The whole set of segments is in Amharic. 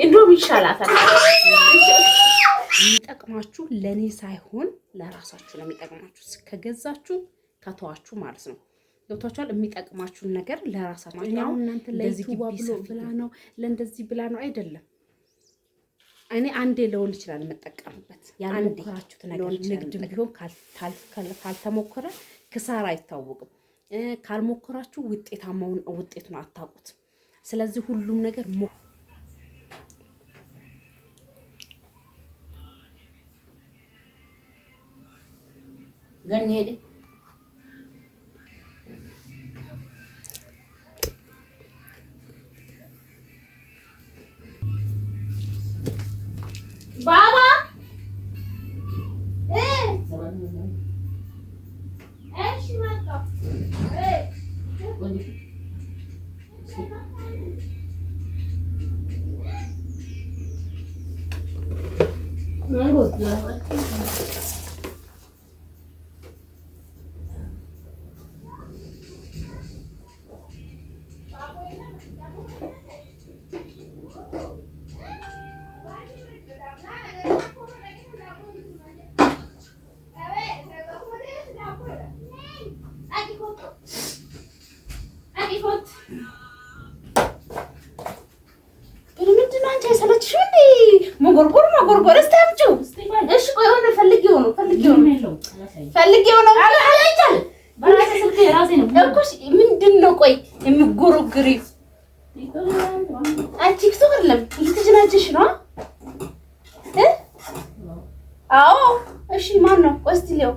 እንደውም ይሻላታል። የሚጠቅማችሁ ለኔ ሳይሆን ለራሳችሁ ነው የሚጠቅማችሁ። ከገዛችሁ ከተዋችሁ ማለት ነው። ገብቷችኋል? የሚጠቅማችሁን ነገር ለራሳችሁ ነው። እናንተ ለዚህ ብላ ነው ለእንደዚህ ብላ ነው አይደለም። እኔ አንዴ ሊሆን ይችላል የምጠቀምበት ያልሞከራችሁት ነገር ንግድ ቢሆን ካልተሞከረ ክሳራ አይታወቅም። ካልሞከራችሁ ውጤቱን አታውቁት። ስለዚህ ሁሉም ነገር ገኔ बाबा መጎርጎር እስታምጪው። እሺ ቆይ ሆነ ፈልጊው ነው በራሴ ስልክ ራሴ ነው እኮ። ምንድነው ቆይ የሚጎረግሪው? ቲክቶክ አይደለም እየተጀናጀሽ ነው? አዎ እሺ ማን ነው? ቆይ እስቲ ሊው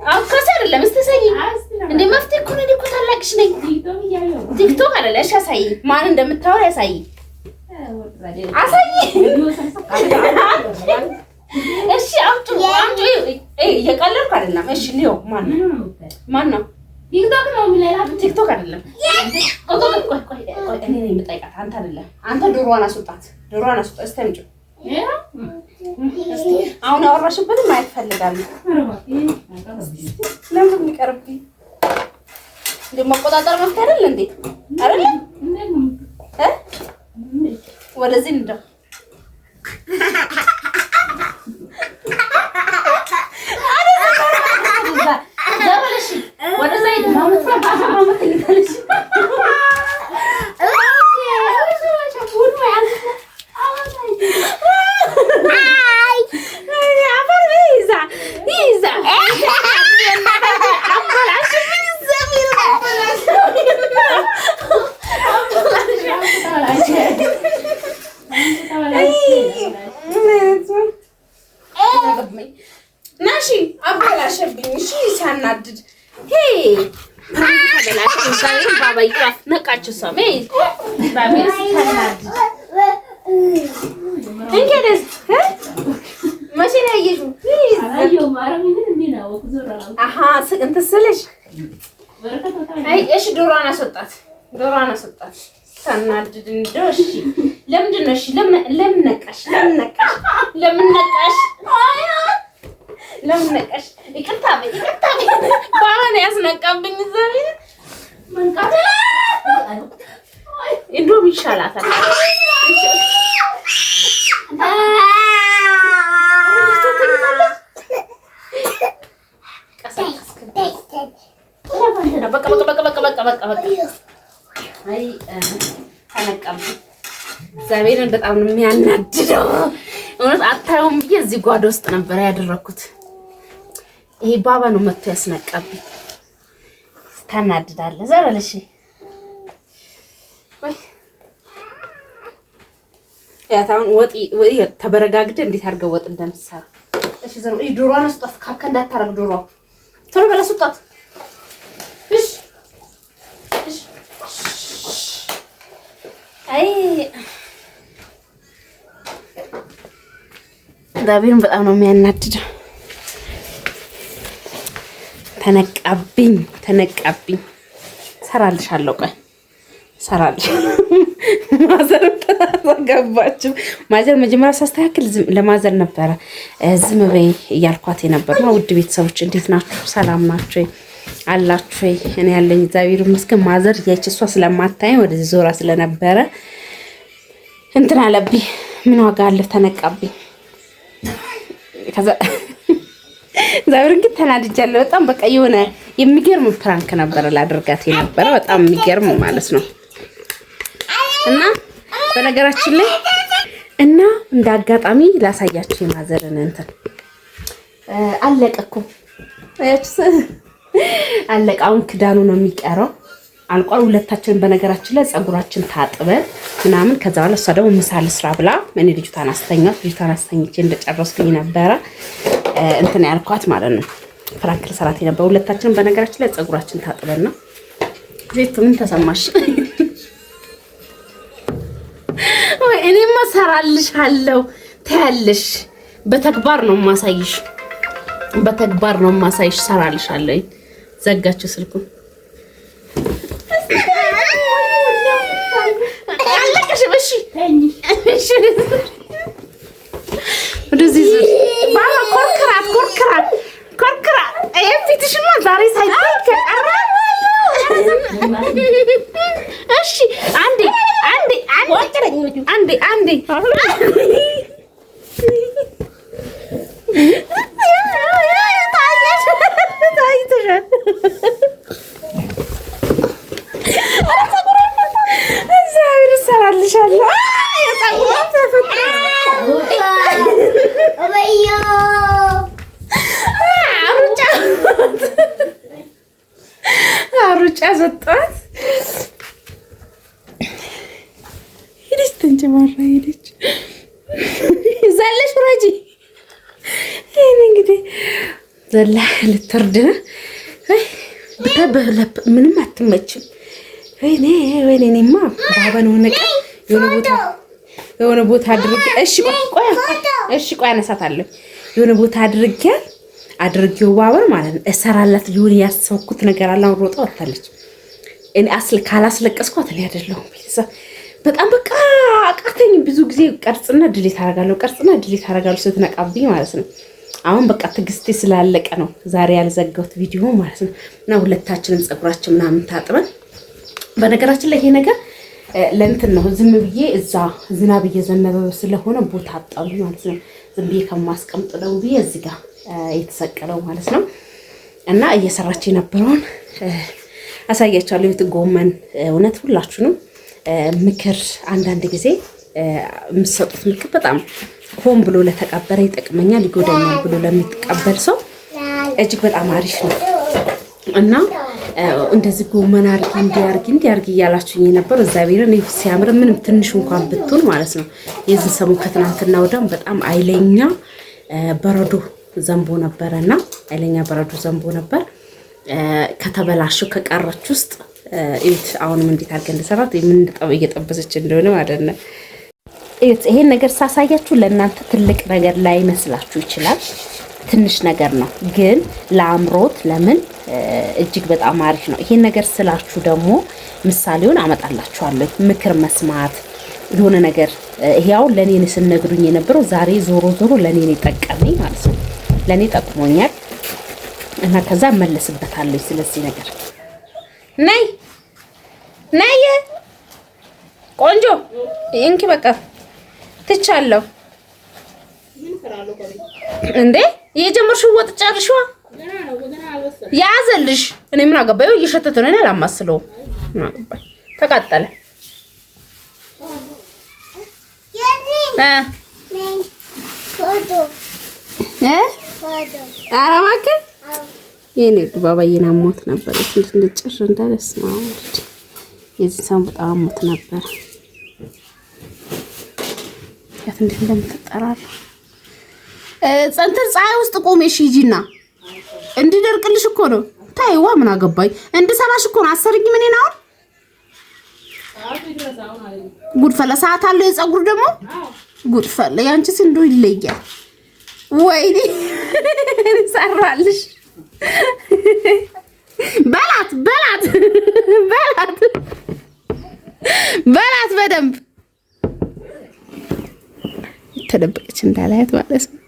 አውቃሲ አይደለም እስተሰይ እንደ መፍትሄ እኮ ነው። እኮ ታላቅሽ ነኝ። ቲክቶክ አይደለ? እሺ አሳይ፣ ማን እንደምታወራ ያሳይ አሳይ። እሺ አምጡ እየቀለድኩ አይደለም። እሺ ሊው ማን ነው? ቲክቶክ ነው የሚለው። ቲክቶክ አይደለም። ቆይ እኔ ነኝ የምጠይቃት፣ አንተ አይደለም። አንተ ዶሮዋን አስወጣት እስቲ አምጪው። አሁን አወራሽበትም ማየት ፈልጋለሁ። ለምን የሚቀርብኝ እንደ መቆጣጠር መፍትሄ አይደል እንዴ? አይደለም ወደዚህ እንደው ናሺ አበላሸብኝ። እሺ ሳናድድ ባባ ይቅራፍ ነቃችሁ ሰሜ ባባ ሳናድድ እንግዲህ መቼ ነው ያየሽው? እንትን ስልሽ እሺ ዶሮዋን አስወጣት ሳናድድ እንደው እሺ ለምንድን ነው? እሺ ለምን ነቃሽ? ይቅርታ ባባን ያስነቃብኝ ዘሪ መንቃት እንደውም ይሻላታል። በቃ አይ ተነቃብኝ። እግዚአብሔርን በጣም ነው የሚያናድደው። እውነት አታየውም ብዬ እዚህ ጓዳ ውስጥ ነበር ያደረኩት። ይሄ ባባ ነው መጥቶ ያስነቃብኝ። ታናድዳለህ ዘረልሽ። ወይ ያታውን ወጥ ተበረጋግደ እንዴት አድርገው ወጥ እንደምትሰራ እሺ። ዘሩ ይሄ ዶሮዋን አስጣት። ካካ እንዳታረግ ዶሮ ቶሎ በላ ስጣት። አይ ዳቢን በጣም ነው የሚያናድደው። ተነቃብኝ። ሰራልሻለሁ። ቆይ ሰራልሻለሁ። ማዘር ተገባችሁ። ማዘር መጀመሪያ ሳስተካክል ለማዘር ነበረ ዝም በይ እያልኳት የነበርነው። ውድ ቤተሰቦች እንዴት ናችሁ? ሰላም ናችሁ? አላችሁ? እኔ ያለኝ እግዚአብሔር ይመስገን። ማዘር ያቺ እሷ ስለማታየኝ ወደዚህ ዞራ ስለነበረ እንትን አለብኝ። ምን ዋጋ አለ ተነቃብኝ። ከዛ ዛሬ ግን ተናድጃለሁ በጣም በቃ የሆነ የሚገርም ፕራንክ ነበር ላደርጋት የነበረ በጣም የሚገርም ማለት ነው። እና በነገራችን ላይ እና እንደ አጋጣሚ ላሳያችሁ የማዘርን እንትን አለቀኩ አለቀ። አሁን ክዳኑ ነው የሚቀረው አልቋል። ሁለታችን በነገራችን ላይ ፀጉራችን ታጥበን ምናምን ከዛ በኋላ እሷ ደግሞ ምሳ ልስራ ብላ እኔ ልጅቷን አስተኝቼ እንደጨረስኩኝ ነበረ እንትን ያልኳት ማለት ነው። ፍራንክ ልሰራት ነበር። ሁለታችን በነገራችን ላይ ፀጉራችን ታጥበን ነው። ዘይት ምን ተሰማሽ? ወይ እኔማ ሰራልሻለሁ ታያለሽ። በተግባር ነው ማሳይሽ፣ በተግባር ነው ማሳይሽ። ሰራልሻለሁ። ዘጋችሁ ስልኩን አለቀሽ። እሺ እሺ ወደዚህ ባባ ኮርክራ ፊትሽማ ዛሬ ሳይታይከ እሺ አንዴ ሩጫ ዘጣት ሄደች፣ ተንጨማራ ሄደች። ዘለሽ ረጂ ይሄን እንግዲህ ዘላ ልትርድ በተበለብ ምንም አትመችም። ወይኔማ ባባን ሆነቀ የሆነ ቦታ አድርጌ እሺ ቆይ አነሳታለሁ። የሆነ ቦታ አድርጌው ባበር ማለት ነው። እሰራላት ሊሆን ያሰብኩት ነገር አለ። አሁን ሮጣ ወጣለች። እኔ ካላስለቀስኳት እኔ አይደለሁም ቤተሰብ በጣም በቃ አቃተኝ። ብዙ ጊዜ ቀርጽና ድሌት አደርጋለሁ ስትነቃብኝ ማለት ነው። አሁን በቃ ትግስቴ ስላለቀ ነው ዛሬ ያልዘጋሁት ቪዲዮ ማለት ነው። እና ሁለታችንን ፀጉራችን ምናምን ታጥበን በነገራችን ላይ ይሄ ነገር ለእንትን ነው ዝም ብዬ እዛ ዝናብ እየዘነበ ስለሆነ ቦታ አጣሉ ማለት ነው። ዝም ብዬ ከማስቀምጥለው ብዬ እዚህ ጋር የተሰቀለው ማለት ነው። እና እየሰራች የነበረውን አሳያችኋለሁ። የት ጎመን እውነት ሁላችሁንም ምክር አንዳንድ ጊዜ የምትሰጡት ምክር በጣም ሆን ብሎ ለተቀበረ ይጠቅመኛል፣ ይጎዳኛል ብሎ ለሚቀበል ሰው እጅግ በጣም አሪፍ ነው። እና እንደዚህ ጎመን እንዲያርጊ እያላችሁኝ ነበር። እግዚአብሔርን ሲያምር ምንም ትንሽ እንኳን ብትሆን ማለት ነው። የዚህ ሰሞን ከትናንትና ወዲያም በጣም ኃይለኛ በረዶ ዘንቦ ነበረና ኃይለኛ በረዶ ዘንቦ ነበር። ከተበላሽው ከቀረች ውስጥ እዩት። አሁንም እንዴት አድርገን እንደሰራት እየጠበሰች እንደሆነ ማለት ነው። እዩት። ይሄን ነገር ሳሳያችሁ ለእናንተ ትልቅ ነገር ላይ መስላችሁ ይችላል። ትንሽ ነገር ነው፣ ግን ለአምሮት ለምን እጅግ በጣም አሪፍ ነው። ይሄን ነገር ስላችሁ ደግሞ ምሳሌውን አመጣላችኋለሁ። ምክር መስማት የሆነ ነገር ይሄው ለኔ ስነግሩኝ የነበረው ዛሬ ዞሮ ለኔ ጠቀመኝ ማለት ነው። ለኔ ጠቅሞኛል እና ከዛ መለስበታለሁ። ስለዚህ ነገር ነይ ቆንጆ እንኪ በቃ ትቻለሁ እንዴ የጀመርሽው ወጥ ጨርሽዋ ያዘልሽ። እኔ ምን አገባኝ? እየሸተተ ነው። እኔ አላማስለው ተቃጠለ። ኧረ እባክህ የኔ ባባዬን አሞት ነበር። እንዴት እንደጨረሰ እንዳለስ ነው። የዚህ ሰው በጣም አሞት ነበር። ያት እንዴት እንደምትጠራራ እንትን ፀሐይ ውስጥ ቆሜሽ ሂጂና እንዲደርቅልሽ እኮ ነው። ታይዋ ምን አገባኝ? እንድሰራሽ እኮ ነው። አሰርኝ ምን ነው ጉድፈላ ሰዓት አለው። የፀጉር ደግሞ ጉድፈላ ያንቺስ እንደው ይለያል። ወይኔ ሰራልሽ። በላት በደንብ ተደበቀች እንዳላያት ማለት ነው።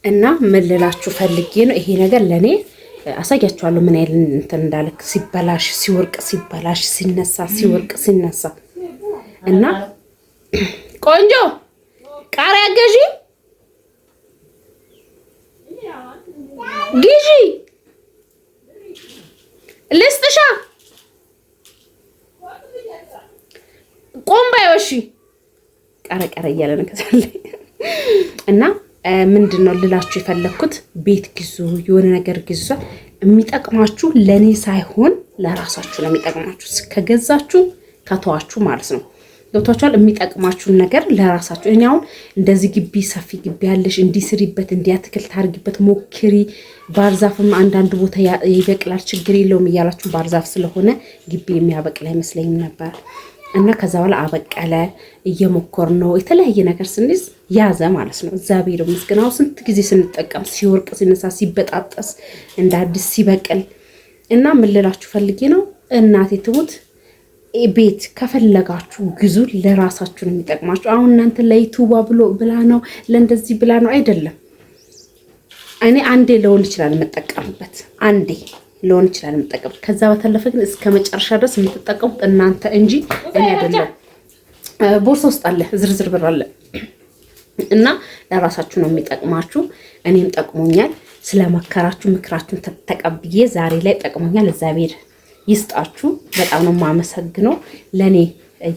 እና ምን ልላችሁ ፈልጌ ነው ይሄ ነገር ለኔ አሳያችኋለሁ ምን አይል እንትን እንዳልክ ሲበላሽ ሲወርቅ ሲበላሽ ሲነሳ ሲወርቅ ሲነሳ እና ቆንጆ ቃሪያ ገዢ ግዢ ልስጥሻ ቆምባዮሺ ቀረቀረ እያለ ነው ከዛለ እና ምንድነው ልላችሁ የፈለኩት ቤት ግዙ የሆነ ነገር ግዙ የሚጠቅማችሁ ለኔ ሳይሆን ለራሳችሁ ነው የሚጠቅማችሁ ከገዛችሁ ከተዋችሁ ማለት ነው ዶክተሮቻል የሚጠቅማችሁን ነገር ለራሳችሁ እኔ አሁን እንደዚህ ግቢ ሰፊ ግቢ ያለሽ እንዲስሪበት እንዲያትክልት አርግበት ሞክሪ ባርዛፍም አንዳንድ ቦታ ይበቅላል ችግር የለውም እያላችሁ ባርዛፍ ስለሆነ ግቢ የሚያበቅል አይመስለኝም ነበር እና ከዛ በኋላ አበቀለ እየሞከር ነው የተለያየ ነገር ስንይዝ ያዘ ማለት ነው እግዚአብሔር ይመስገን ስንት ጊዜ ስንጠቀም ሲወርቅ ሲነሳ ሲበጣጠስ እንደ አዲስ ሲበቅል እና ምን ልላችሁ ፈልጌ ነው እናቴ ትሙት ቤት ከፈለጋችሁ ግዙ ለራሳችሁ ነው የሚጠቅማችሁ አሁን እናንተ ለዩቲዩብ ብላ ነው ለእንደዚህ ብላ ነው አይደለም እኔ አንዴ ለሆን ይችላል መጠቀምበት አንዴ ለሆን ይችላል መጠቀምበት ከዛ በተለፈ ግን እስከ መጨረሻ ድረስ የምትጠቀሙት እናንተ እንጂ እኔ አይደለም ቦርሳ ውስጥ አለ ዝርዝር ብር አለ እና ለራሳችሁ ነው የሚጠቅማችሁ እኔም ጠቅሞኛል ስለመከራችሁ ምክራችሁን ተቀብዬ ዛሬ ላይ ጠቅሞኛል እግዚአብሔር ይስጣችሁ በጣም ነው ማመሰግነው ለኔ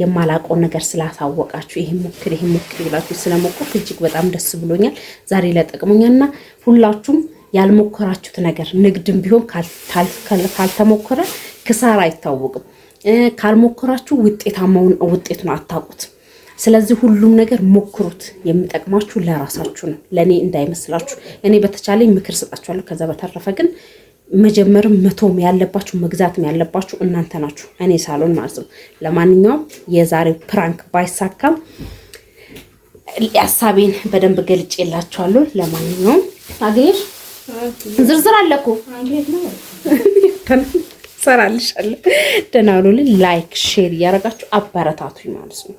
የማላቀው ነገር ስላሳወቃችሁ ይሄ ሞክሪ ብላችሁ ስለሞከርኩ እጅግ በጣም ደስ ብሎኛል ዛሬ ላይ ጠቅሞኛልና ሁላችሁም ያልሞከራችሁት ነገር ንግድም ቢሆን ካልተሞከረ ክሳራ አይታወቅም ካልሞከራችሁ ውጤታማውን ውጤት ነው አታውቁት ስለዚህ ሁሉም ነገር ሞክሩት የሚጠቅማችሁ ለራሳችሁ ነው ለኔ እንዳይመስላችሁ እኔ በተቻለኝ ምክር ሰጣችኋለሁ ከዛ በተረፈ ግን መጀመርም መቶም ያለባችሁ መግዛትም ያለባችሁ እናንተ ናችሁ እኔ ሳሎን ማለት ነው ለማንኛውም የዛሬው ፕራንክ ባይሳካም ሐሳቤን በደንብ ገልጬላችኋለሁ ለማንኛውም አገኘሽ ዝርዝር አለኩ ሰራልሻለሁ ደህና ሁኑልኝ ላይክ ሼር ያረጋችሁ አበረታቱኝ ማለት ነው